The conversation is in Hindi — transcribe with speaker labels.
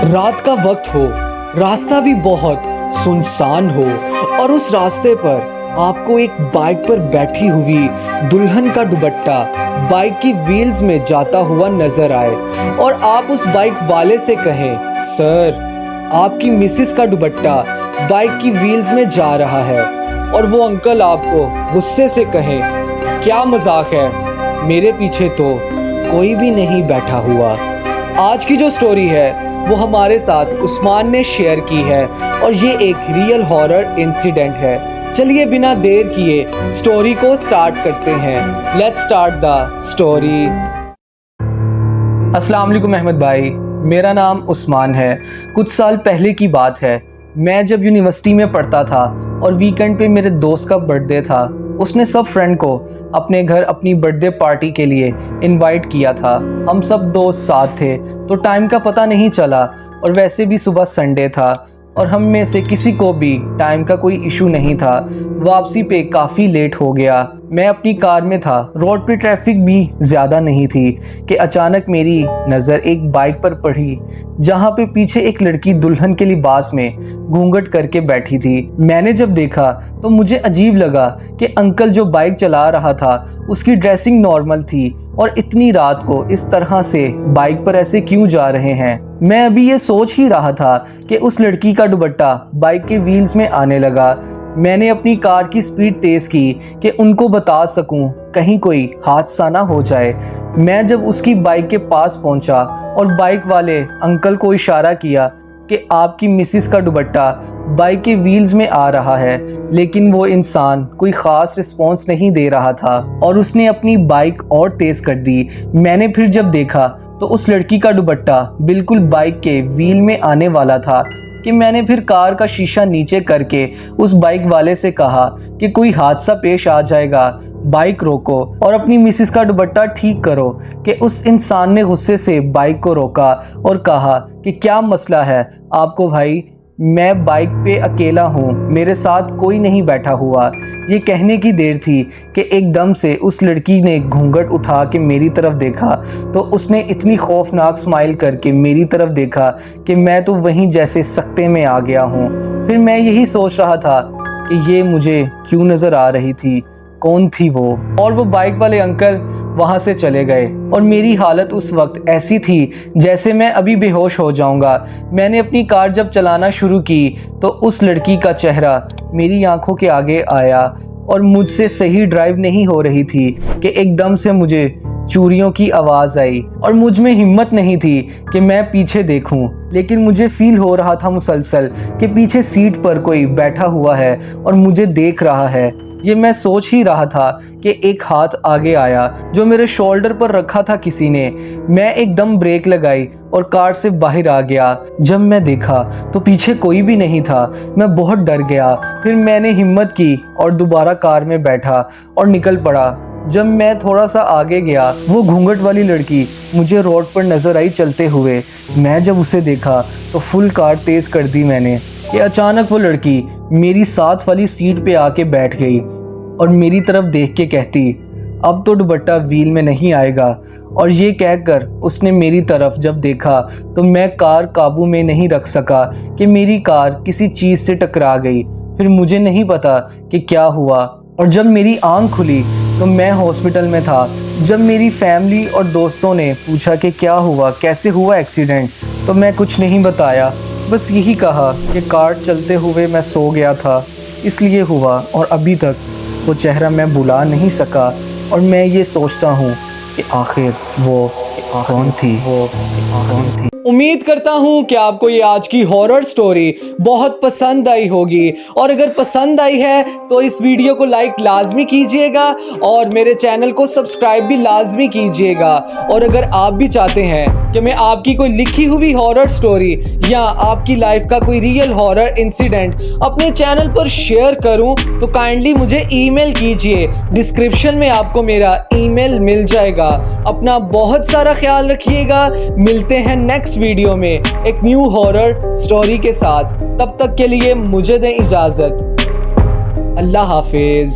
Speaker 1: रात का वक्त हो, रास्ता भी बहुत सुनसान हो और उस रास्ते पर आपको एक बाइक पर बैठी हुई दुल्हन का दुपट्टा बाइक की व्हील्स में जाता हुआ नजर आए और आप उस बाइक वाले से कहें, सर आपकी मिसिस का दुपट्टा बाइक की व्हील्स में जा रहा है, और वो अंकल आपको गुस्से से कहें, क्या मजाक है, मेरे पीछे तो कोई भी नहीं बैठा हुआ। आज की जो स्टोरी है वो हमारे साथ उस्मान ने शेयर की है और ये एक रियल हॉरर इंसिडेंट है। चलिए बिना देर किए स्टोरी को स्टार्ट करते हैं। Let's start the story. अस्सलाम वालेकुम अहमद भाई, मेरा नाम उस्मान है। कुछ साल पहले की बात है, मैं जब यूनिवर्सिटी में पढ़ता था और वीकेंड पे मेरे दोस्त का बर्थडे था। उसने सब फ्रेंड को अपने घर अपनी बर्थडे पार्टी के लिए इनवाइट किया था। हम सब दोस्त साथ थे तो टाइम का पता नहीं चला, और वैसे भी सुबह संडे था और हम में से किसी को भी टाइम का कोई इशू नहीं था। वापसी पे काफ़ी लेट हो गया। मैं अपनी कार में था, रोड पे ट्रैफिक भी ज़्यादा नहीं थी कि अचानक मेरी नज़र एक बाइक पर पड़ी जहाँ पे पीछे एक लड़की दुल्हन के लिबास में घूंघट करके बैठी थी। मैंने जब देखा तो मुझे अजीब लगा कि अंकल जो बाइक चला रहा था उसकी ड्रेसिंग नॉर्मल थी और इतनी रात को इस तरह से बाइक पर ऐसे क्यों जा रहे हैं। मैं अभी ये सोच ही रहा था कि उस लड़की का दुपट्टा बाइक के व्हील्स में आने लगा। मैंने अपनी कार की स्पीड तेज़ की कि उनको बता सकूं, कहीं कोई हादसा ना हो जाए। मैं जब उसकी बाइक के पास पहुंचा और बाइक वाले अंकल को इशारा किया कि आपकी मिसिस का दुपट्टा बाइक के व्हील्स में आ रहा है, लेकिन वो इंसान कोई ख़ास रिस्पॉन्स नहीं दे रहा था और उसने अपनी बाइक और तेज़ कर दी। मैंने फिर जब देखा तो उस लड़की का दुपट्टा बिल्कुल बाइक के व्हील में आने वाला था कि मैंने फिर कार का शीशा नीचे करके उस बाइक वाले से कहा कि कोई हादसा पेश आ जाएगा, बाइक रोको और अपनी मिसिस का दुपट्टा ठीक करो। कि उस इंसान ने गुस्से से बाइक को रोका और कहा कि क्या मसला है आपको भाई, मैं बाइक पे अकेला हूँ, मेरे साथ कोई नहीं बैठा हुआ। ये कहने की देर थी कि एकदम से उस लड़की ने घूंघट उठा के मेरी तरफ देखा तो उसने इतनी खौफनाक स्माइल करके मेरी तरफ देखा कि मैं तो वहीं जैसे सकते में आ गया हूँ। फिर मैं यही सोच रहा था कि ये मुझे क्यों नज़र आ रही थी, कौन थी वो। और वो बाइक वाले अंकल वहाँ से चले गए और मेरी हालत उस वक्त ऐसी थी जैसे मैं अभी बेहोश हो जाऊंगा। मैंने अपनी कार जब चलाना शुरू की तो उस लड़की का चेहरा मेरी आंखों के आगे आया और मुझसे सही ड्राइव नहीं हो रही थी कि एकदम से मुझे चूड़ियों की आवाज़ आई और मुझ में हिम्मत नहीं थी कि मैं पीछे देखूं, लेकिन मुझे फील हो रहा था मुसलसल कि पीछे सीट पर कोई बैठा हुआ है और मुझे देख रहा है। ये मैं सोच ही रहा था कि एक हाथ आगे आया जो मेरे शोल्डर पर रखा था किसी ने। मैं एकदम ब्रेक लगाई और कार से बाहर आ गया। जब मैं देखा तो पीछे कोई भी नहीं था। मैं बहुत डर गया। फिर मैंने हिम्मत की और दोबारा कार में बैठा और निकल पड़ा। जब मैं थोड़ा सा आगे गया वो घूंघट वाली लड़की मुझे रोड पर नजर आई चलते हुए। मैं जब उसे देखा तो फुल कार तेज़ कर दी मैंने कि अचानक वो लड़की मेरी साथ वाली सीट पे आके बैठ गई और मेरी तरफ देख के कहती, अब तो दुपट्टा व्हील में नहीं आएगा। और ये कहकर उसने मेरी तरफ जब देखा तो मैं कार काबू में नहीं रख सका कि मेरी कार किसी चीज़ से टकरा गई। फिर मुझे नहीं पता कि क्या हुआ, और जब मेरी आंख खुली तो मैं हॉस्पिटल में था। जब मेरी फैमिली और दोस्तों ने पूछा कि क्या हुआ, कैसे हुआ एक्सीडेंट, तो मैं कुछ नहीं बताया, बस यही कहा कि कार चलते हुए मैं सो गया था इसलिए हुआ, और अभी तक वो चेहरा मैं भुला नहीं सका। और मैं ये सोचता हूँ कि आखिर वो कौन थी। उम्मीद करता हूँ कि आपको ये आज की हॉरर स्टोरी बहुत पसंद आई होगी, और अगर पसंद आई है तो इस वीडियो को लाइक लाजमी कीजिएगा और मेरे चैनल को सब्सक्राइब भी लाजमी कीजिएगा। और अगर आप भी चाहते हैं कि मैं आपकी कोई लिखी हुई हॉरर स्टोरी या आपकी लाइफ का कोई रियल हॉरर इंसिडेंट अपने चैनल पर शेयर करूं तो काइंडली मुझे ईमेल कीजिए। डिस्क्रिप्शन में आपको मेरा ईमेल मिल जाएगा। अपना बहुत सारा ख्याल रखिएगा। मिलते हैं नेक्स्ट वीडियो में एक न्यू हॉरर स्टोरी के साथ। तब तक के लिए मुझे दें इजाज़त। अल्लाह हाफिज।